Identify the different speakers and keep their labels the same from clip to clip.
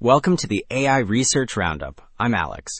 Speaker 1: Welcome to the AI Research Roundup. I'm Alex.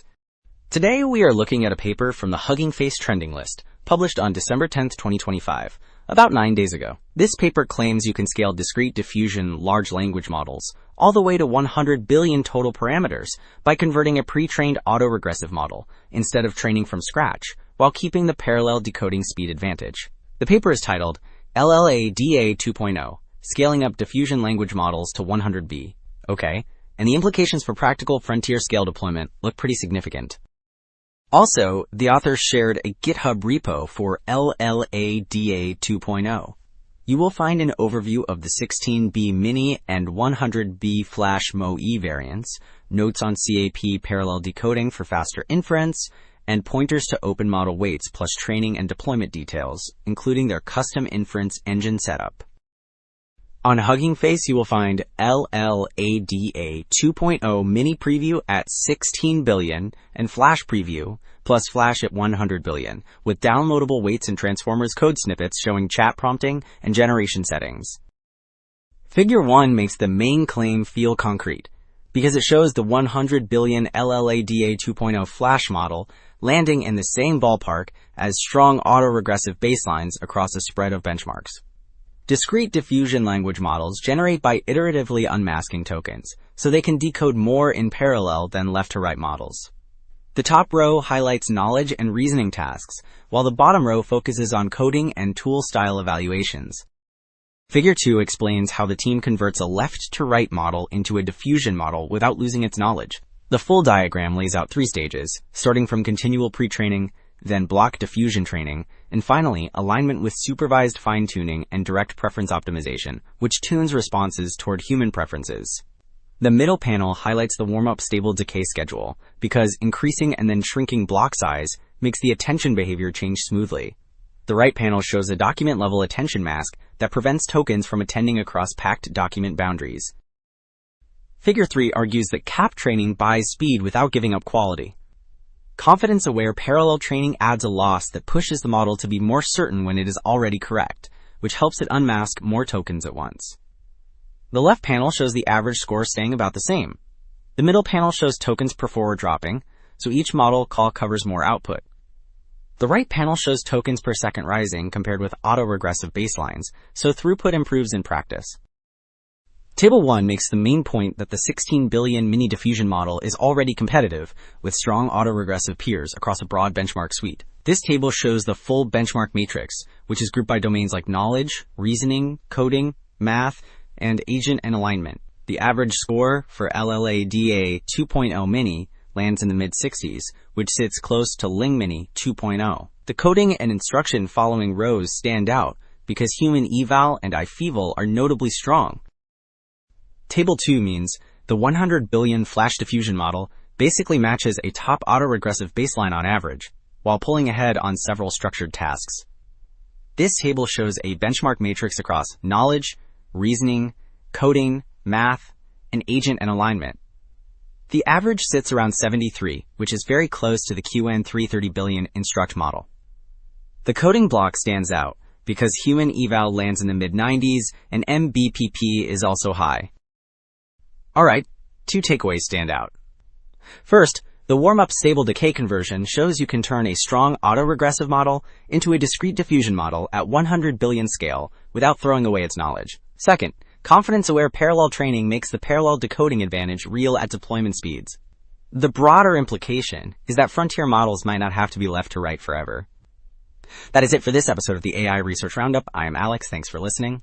Speaker 1: Today we are looking at a paper from the Hugging Face trending list, published on December 10th, 2025, about 9 days ago. This paper claims you can scale discrete diffusion large language models all the way to 100 billion total parameters by converting a pre-trained autoregressive model instead of training from scratch, while keeping the parallel decoding speed advantage. The paper is titled LLaDA2.0, Scaling Up Diffusion Language Models to 100B. Okay. And the implications for practical frontier scale deployment look pretty significant. Also, the authors shared a GitHub repo for LLaDA 2.0. You will find an overview of the 16B mini and 100B flash MoE variants, notes on CAP parallel decoding for faster inference, and pointers to open model weights plus training and deployment details, including their custom inference engine setup. On Hugging Face, you will find LLaDA 2.0 mini preview at 16 billion and flash preview plus flash at 100 billion, with downloadable weights and transformers code snippets showing chat prompting and generation settings. Figure 1 makes the main claim feel concrete, because it shows the 100 billion LLaDA 2.0 flash model landing in the same ballpark as strong autoregressive baselines across a spread of benchmarks. Discrete diffusion language models generate by iteratively unmasking tokens, so they can decode more in parallel than left-to-right models. The top row highlights knowledge and reasoning tasks, while the bottom row focuses on coding and tool-style evaluations. Figure 2 explains how the team converts a left-to-right model into a diffusion model without losing its knowledge. The full diagram lays out 3 stages, starting from continual pre-training, then block diffusion training, and finally, alignment with supervised fine-tuning and direct preference optimization, which tunes responses toward human preferences. The middle panel highlights the warm-up stable decay schedule, because increasing and then shrinking block size makes the attention behavior change smoothly. The right panel shows a document-level attention mask that prevents tokens from attending across packed document boundaries. Figure 3 argues that cap training buys speed without giving up quality. Confidence-aware parallel training adds a loss that pushes the model to be more certain when it is already correct, which helps it unmask more tokens at once. The left panel shows the average score staying about the same. The middle panel shows tokens per forward dropping, so each model call covers more output. The right panel shows tokens per second rising compared with autoregressive baselines, so throughput improves in practice. Table 1 makes the main point that the 16 billion mini diffusion model is already competitive with strong autoregressive peers across a broad benchmark suite. This table shows the full benchmark matrix, which is grouped by domains like knowledge, reasoning, coding, math, and agent and alignment. The average score for LLaDA 2.0 mini lands in the mid-60s, which sits close to Ling Mini 2.0. The coding and instruction following rows stand out because human eval and ifeval are notably strong. Table 2 means the 100 billion flash diffusion model basically matches a top autoregressive baseline on average, while pulling ahead on several structured tasks. This table shows a benchmark matrix across knowledge, reasoning, coding, math, and agent and alignment. The average sits around 73, which is very close to the QN 330 billion instruct model. The coding block stands out because human eval lands in the mid-90s and MBPP is also high. Alright, 2 takeaways stand out. First, the warm-up stable decay conversion shows you can turn a strong autoregressive model into a discrete diffusion model at 100 billion scale without throwing away its knowledge. Second, confidence-aware parallel training makes the parallel decoding advantage real at deployment speeds. The broader implication is that frontier models might not have to be left to right forever. That is it for this episode of the AI Research Roundup. I am Alex. Thanks for listening.